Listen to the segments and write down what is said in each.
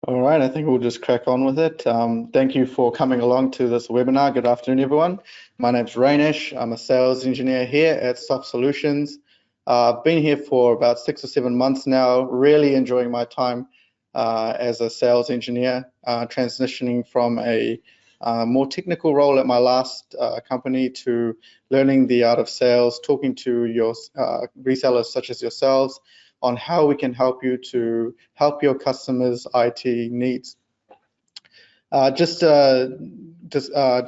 All right, I think we'll just crack on with it. Thank you for coming along to this webinar. Good afternoon, everyone. My name's Rainesh. I'm a sales engineer here at Soft Solutions. I've been here for about 6 or 7 months now, really enjoying my time as a sales engineer, transitioning from a more technical role at my last company to learning the art of sales, talking to your resellers such as yourselves, on how we can help you to help your customers' IT needs. Just note at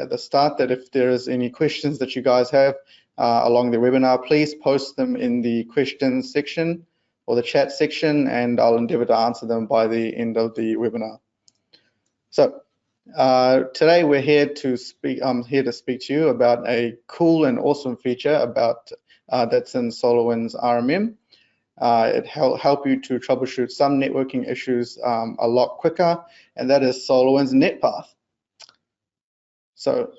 the start that if there is any questions that you guys have along the webinar, please post them in the questions section or the chat section, and I'll endeavor to answer them by the end of the webinar. So today we're here to speak. I'm here to speak to you about a cool and awesome feature about that's in SolarWinds RMM. It help you to troubleshoot some networking issues a lot quicker, and that is SolarWinds Netpath. So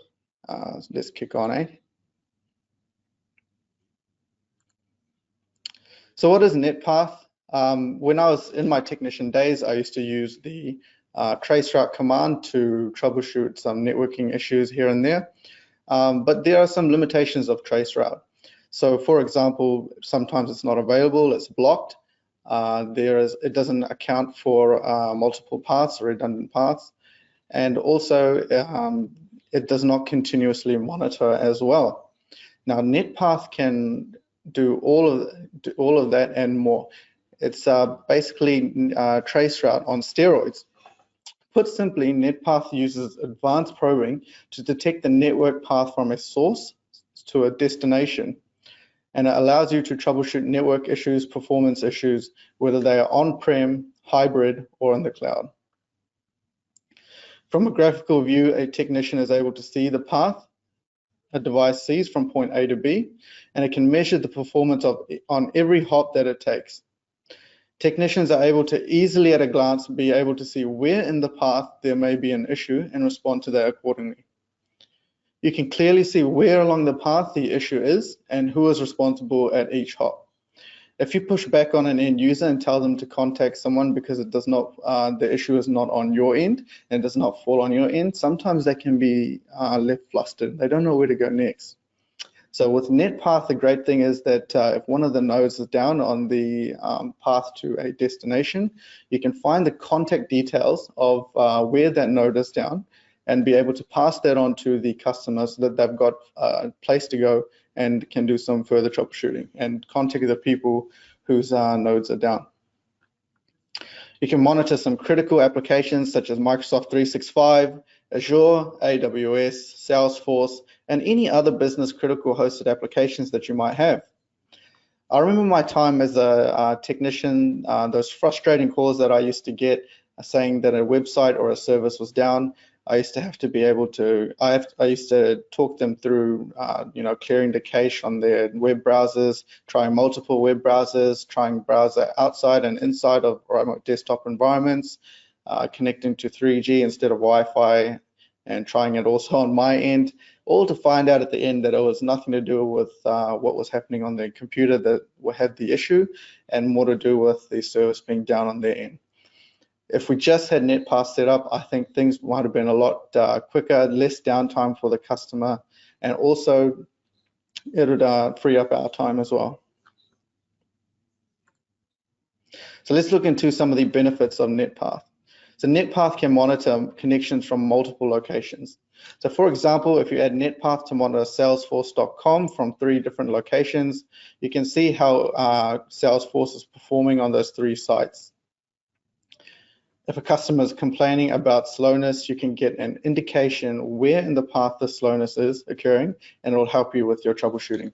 let's kick on, So what is Netpath? When I was in my technician days, I used to use the Traceroute command to troubleshoot some networking issues here and there, but there are some limitations of Traceroute. So for example, sometimes it's not available, it's blocked. It doesn't account for multiple paths or redundant paths, and also it does not continuously monitor as well. Now Netpath can do all of that and more. It's basically Traceroute on steroids. Put simply, Netpath uses advanced probing to detect the network path from a source to a destination, and it allows you to troubleshoot network issues, performance issues, whether they are on-prem, hybrid, or in the cloud. From a graphical view, a technician is able to see the path a device sees from point A to B, and it can measure the performance on every hop that it takes. Technicians are able to easily at a glance be able to see where in the path there may be an issue and respond to that accordingly. You can clearly see where along the path the issue is and who is responsible at each hop. If you push back on an end user and tell them to contact someone because it does not, the issue is not on your end and does not fall on your end, sometimes they can be left flustered. They don't know where to go next. So with Netpath, the great thing is that if one of the nodes is down on the path to a destination, you can find the contact details of where that node is down and be able to pass that on to the customer so that they've got a place to go and can do some further troubleshooting and contact the people whose nodes are down. You can monitor some critical applications such as Microsoft 365, Azure, AWS, Salesforce, and any other business critical hosted applications that you might have. I remember my time as a technician, those frustrating calls that I used to get saying that a website or a service was down. I used to have to be able to, I used to talk them through, clearing the cache on their web browsers, trying multiple web browsers, trying browser outside and inside of remote desktop environments, connecting to 3G instead of Wi-Fi, and trying it also on my end, all to find out at the end that it was nothing to do with what was happening on the computer that had the issue, and more to do with the service being down on their end. If we just had Netpath set up, I think things might have been a lot quicker, less downtime for the customer, and also it would free up our time as well. So let's look into some of the benefits of Netpath. So Netpath can monitor connections from multiple locations. So for example, if you add Netpath to monitor salesforce.com from 3 different locations, you can see how Salesforce is performing on those 3 sites. If a customer is complaining about slowness, you can get an indication where in the path the slowness is occurring, and it will help you with your troubleshooting.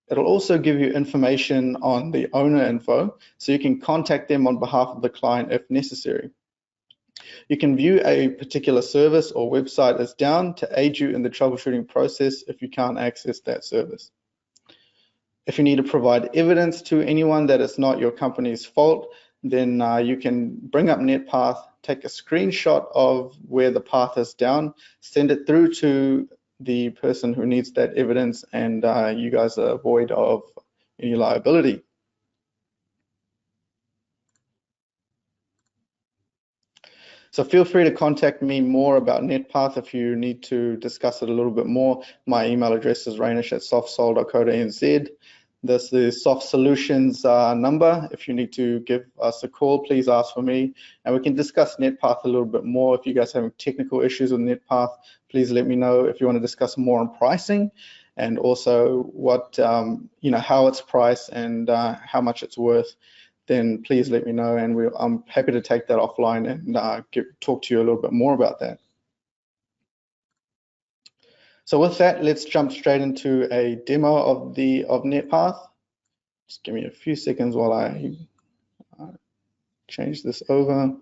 It'll also give you information on the owner info, so you can contact them on behalf of the client if necessary. You can view a particular service or website as down to aid you in the troubleshooting process if you can't access that service. If you need to provide evidence to anyone that it's not your company's fault, then you can bring up Netpath, take a screenshot of where the path is down, send it through to the person who needs that evidence, and you guys are void of any liability. So feel free to contact me more about NetPath if you need to discuss it a little bit more. My email address is rainesh@softsol.co.nz. This is Soft Solutions number. If you need to give us a call, please ask for me, and we can discuss NetPath a little bit more. If you guys have technical issues with NetPath, please let me know. If you want to discuss more on pricing and also what how it's priced and how much it's worth, then please let me know, and I'm happy to take that offline and talk to you a little bit more about that. So with that, let's jump straight into a demo of NetPath. Just give me a few seconds while I change this over.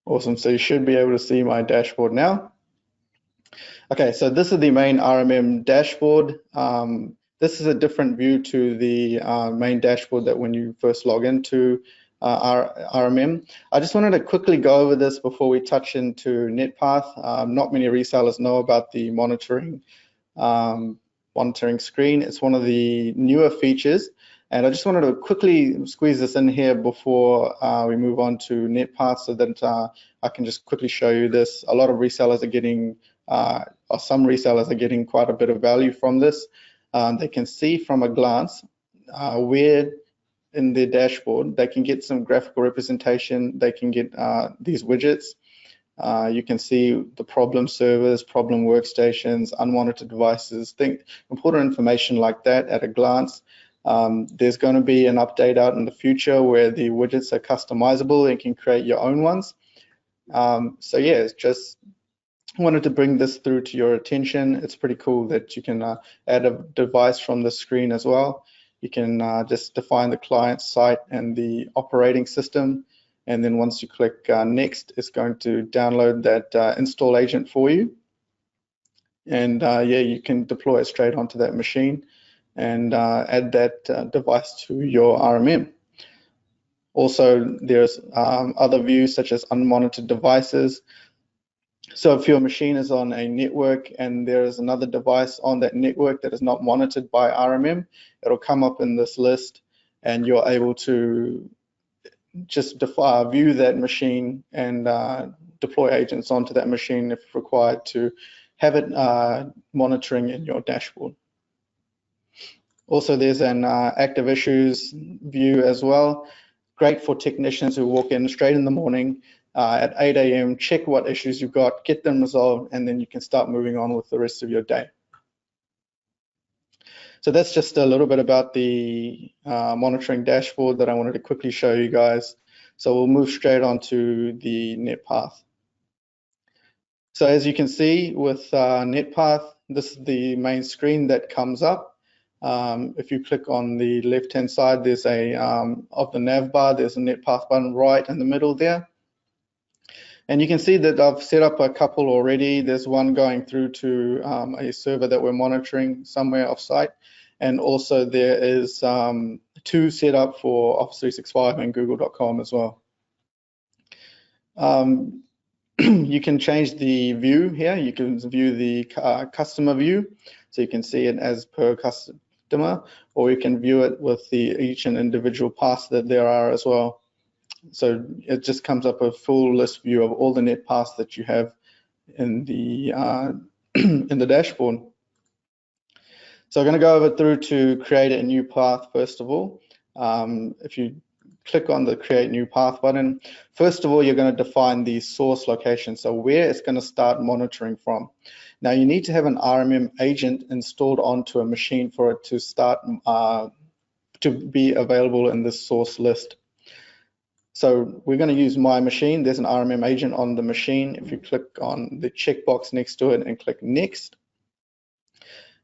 Awesome, so you should be able to see my dashboard now. Okay, so this is the main RMM dashboard. This is a different view to the main dashboard that when you first log into RMM. I just wanted to quickly go over this before we touch into NetPath. Not many resellers know about the monitoring screen. It's one of the newer features, and I just wanted to quickly squeeze this in here before we move on to NetPath, so that I can just quickly show you this. A lot of resellers are getting, or some resellers are getting quite a bit of value from this. They can see from a glance where in their dashboard they can get some graphical representation. They can get these widgets. You can see the problem servers, problem workstations, unmonitored devices, important information like that at a glance. There's going to be an update out in the future where the widgets are customizable and can create your own ones. So yeah, it's just wanted to bring this through to your attention. It's pretty cool that you can add a device from the screen as well. You can just define the client site and the operating system, and then once you click next, it's going to download that install agent for you. And yeah, you can deploy it straight onto that machine and add that device to your RMM. Also, there's other views such as unmonitored devices. So if your machine is on a network and there is another device on that network that is not monitored by RMM, it'll come up in this list, and you're able to just view that machine and deploy agents onto that machine if required to have it monitoring in your dashboard. Also, there's an active issues view as well. Great for technicians who walk in straight in the morning at 8 a.m., check what issues you've got, get them resolved, and then you can start moving on with the rest of your day. So that's just a little bit about the monitoring dashboard that I wanted to quickly show you guys. So we'll move straight on to the NetPath. So as you can see with NetPath, this is the main screen that comes up. If you click on the left-hand side, there's of the nav bar, there's a NetPath button right in the middle there. And you can see that I've set up a couple already. There's one going through to a server that we're monitoring somewhere off-site. And also there is two set up for Office 365 and Google.com as well. You can change the view here. You can view the customer view, so you can see it as per customer, or you can view it with each and individual paths that there are as well. So it just comes up a full list view of all the net paths that you have in the in the dashboard. So I'm going to go over through to create a new path first of all. If you click on the create new path button, first of all you're going to define the source location, so where it's going to start monitoring from. Now you need to have an RMM agent installed onto a machine for it to start to be available in this source list. So we're going to use my machine. There's an RMM agent on the machine. If you click on the checkbox next to it and click next,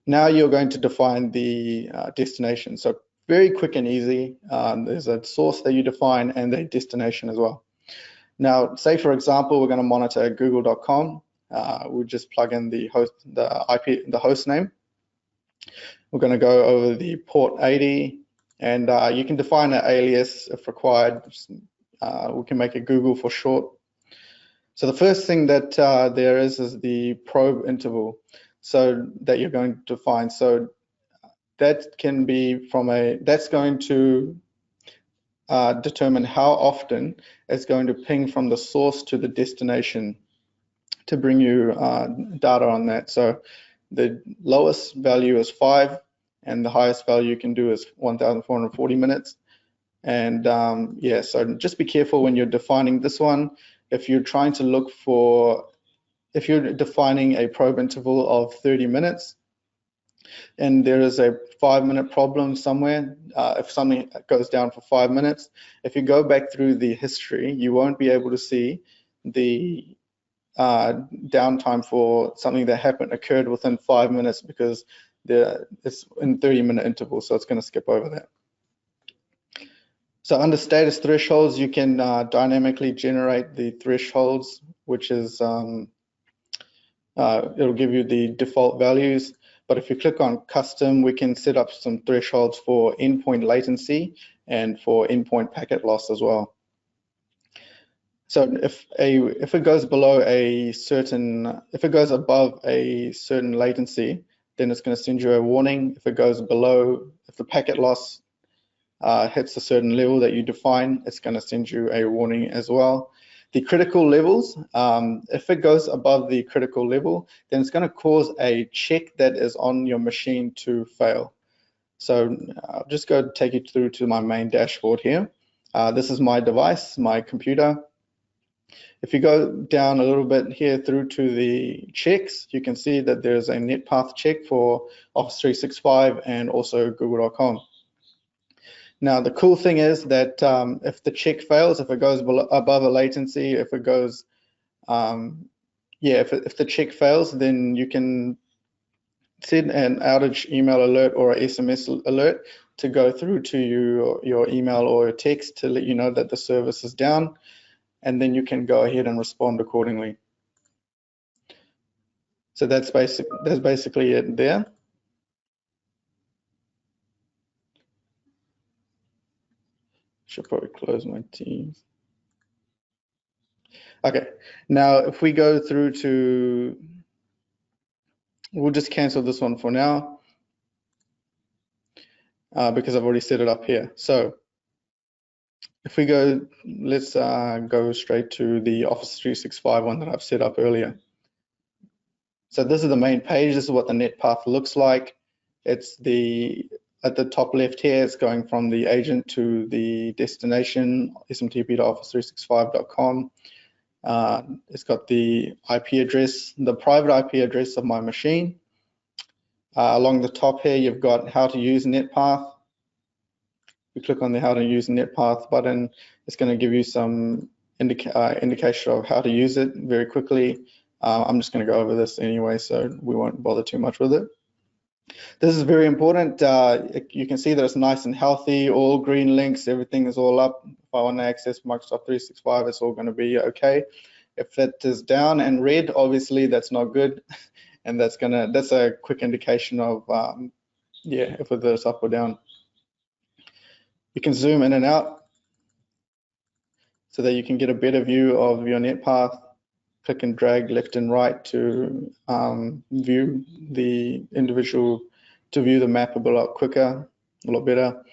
now you're going to define the destination. So very quick and easy. There's a source that you define and a destination as well. Now, say for example, we're going to monitor google.com. We'll just plug in the host name. We're going to go over the port 80, and you can define an alias if required. We can make it Google for short. So the first thing that there is the probe interval, so that you're going to define. So that can be from that's going to determine how often it's going to ping from the source to the destination to bring you data on that. So the lowest value is 5, and the highest value you can do is 1,440 minutes. And yeah, so just be careful when you're defining this one. If you're trying to look for, if you're defining a probe interval of 30 minutes, and there is a 5-minute problem somewhere, if something goes down for 5 minutes, if you go back through the history, you won't be able to see the downtime for something that occurred within 5 minutes, because it's in 30-minute intervals, so it's going to skip over that. So under status thresholds, you can dynamically generate the thresholds, which is it'll give you the default values. But if you click on custom, we can set up some thresholds for endpoint latency and for endpoint packet loss as well. So if it goes below a certain, if it goes above a certain latency, then it's going to send you a warning. If it goes below, if the packet loss hits a certain level that you define, it's going to send you a warning as well. The critical levels, if it goes above the critical level, then it's going to cause a check that is on your machine to fail. So I'll just go take you through to my main dashboard here. This is my device, my computer. If you go down a little bit here through to the checks, you can see that there's a NetPath check for Office 365 and also Google.com. Now, the cool thing is that if the check fails, if it goes above a latency, if it goes, if the check fails, then you can send an outage email alert or a SMS alert to go through to your email or your text to let you know that the service is down, and then you can go ahead and respond accordingly. So that's basically it there. Should probably close my Teams. Okay, now if we go through to, we'll just cancel this one for now because I've already set it up here. So if we go, let's go straight to the Office 365 one that I've set up earlier. So this is the main page. This is what the NetPath looks like. It's at the top left here, it's going from the agent to the destination, smtp.office365.com. It's got the IP address, the private IP address of my machine. Along the top here, you've got how to use NetPath. You click on the how to use NetPath button, it's going to give you some indication of how to use it very quickly. I'm just going to go over this anyway, so we won't bother too much with it. This is very important. You can see that it's nice and healthy, all green links, everything is all up. If I want to access Microsoft 365, it's all going to be okay. If it is down and red, obviously that's not good, and that's a quick indication of if it's up or down. You can zoom in and out so that you can get a better view of your NetPath. Click and drag left and right to view the individual, to view the map a lot quicker, a lot better.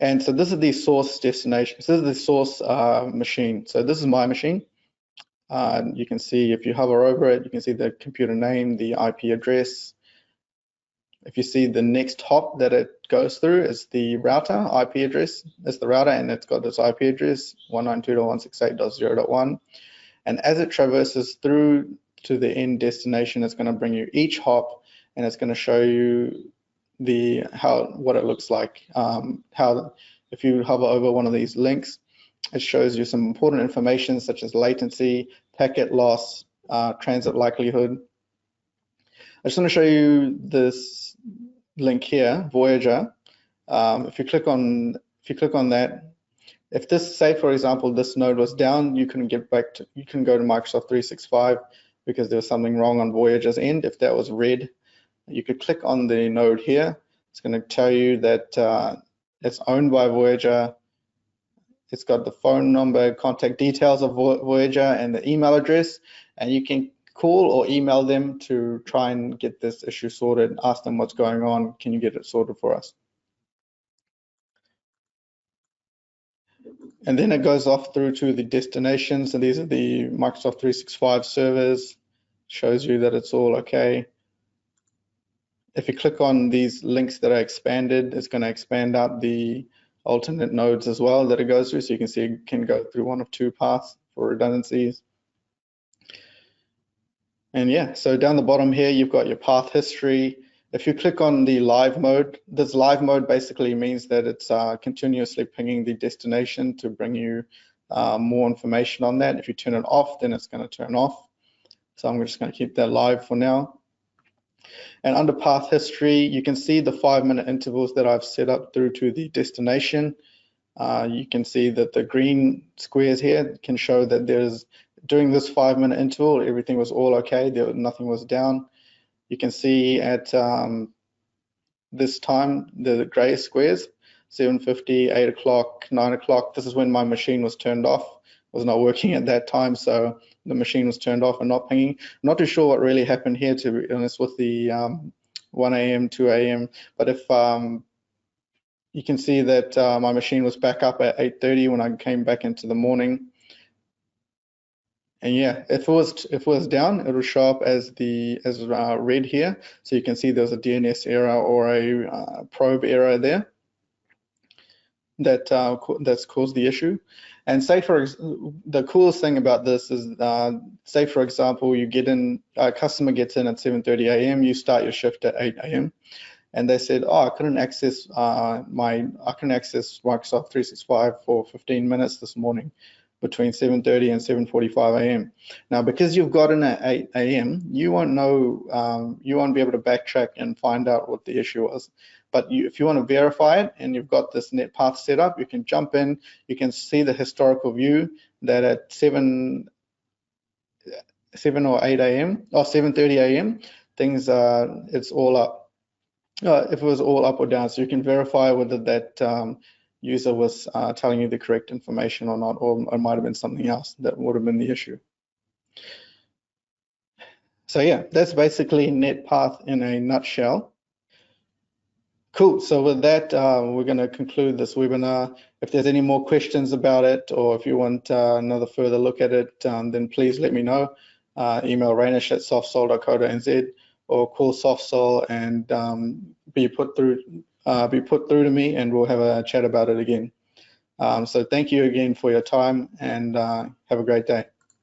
And so this is the source destination. So this is the source machine. So this is my machine. You can see if you hover over it, you can see the computer name, the IP address. If you see the next hop that it goes through is the router IP address. It's the router, and it's got this IP address 192.168.0.1. And as it traverses through to the end destination, it's going to bring you each hop, and it's going to show you what it looks like. If you hover over one of these links, it shows you some important information such as latency, packet loss, transit likelihood. I just want to show you this link here, Voyager. If you click on that, if this, say for example, this node was down, you can go to Microsoft 365 because there was something wrong on Voyager's end. If that was red, you could click on the node here. It's going to tell you that it's owned by Voyager. It's got the phone number, contact details of Voyager, and the email address, and you can call or email them to try and get this issue sorted. Ask them what's going on. Can you get it sorted for us? And then it goes off through to the destinations, and these are the Microsoft 365 servers. Shows you that it's all okay. If you click on these links that are expanded, it's going to expand out the alternate nodes as well that it goes through, so you can see it can go through one of two paths for redundancies. And yeah, so down the bottom here, you've got your path history. If you click on the live mode, this live mode basically means that it's continuously pinging the destination to bring you more information on that. If you turn it off, then it's going to turn off. So I'm just going to keep that live for now. And under path history, you can see the 5-minute intervals that I've set up through to the destination. You can see that the green squares here can show that there's, during this 5-minute interval, everything was all okay, nothing was down. You can see at this time, the gray squares, 7:50, 8 o'clock, 9 o'clock, this is when my machine was turned off. It was not working at that time, so the machine was turned off and not pinging. I'm not too sure what really happened here, to be honest, with the 1 a.m., 2 a.m. But if you can see that my machine was back up at 8:30 when I came back into the morning. And yeah, if it was down, it will show up as red here. So you can see there's a DNS error or a probe error there that's caused the issue. And say the coolest thing about this is, say for example, a customer gets in at 7:30 a.m. You start your shift at 8 a.m. and they said, oh, I couldn't access Microsoft 365 for 15 minutes this morning between 7:30 and 7:45 a.m. Now, because you've got in at 8 a.m., you won't know, you won't be able to backtrack and find out what the issue was. But if you want to verify it and you've got this Netpath set up, you can jump in, you can see the historical view that at 7 or 8 a.m. or 7:30 a.m., things it's all up. If it was all up or down, so you can verify whether that user was telling you the correct information or not, or it might have been something else that would have been the issue. So yeah, that's basically Netpath in a nutshell. Cool, so with that, we're going to conclude this webinar. If there's any more questions about it, or if you want another further look at it, then please let me know. Email rainesh@softsol.co.nz or call SoftSol and be put through to me, and we'll have a chat about it again. So thank you again for your time, and have a great day.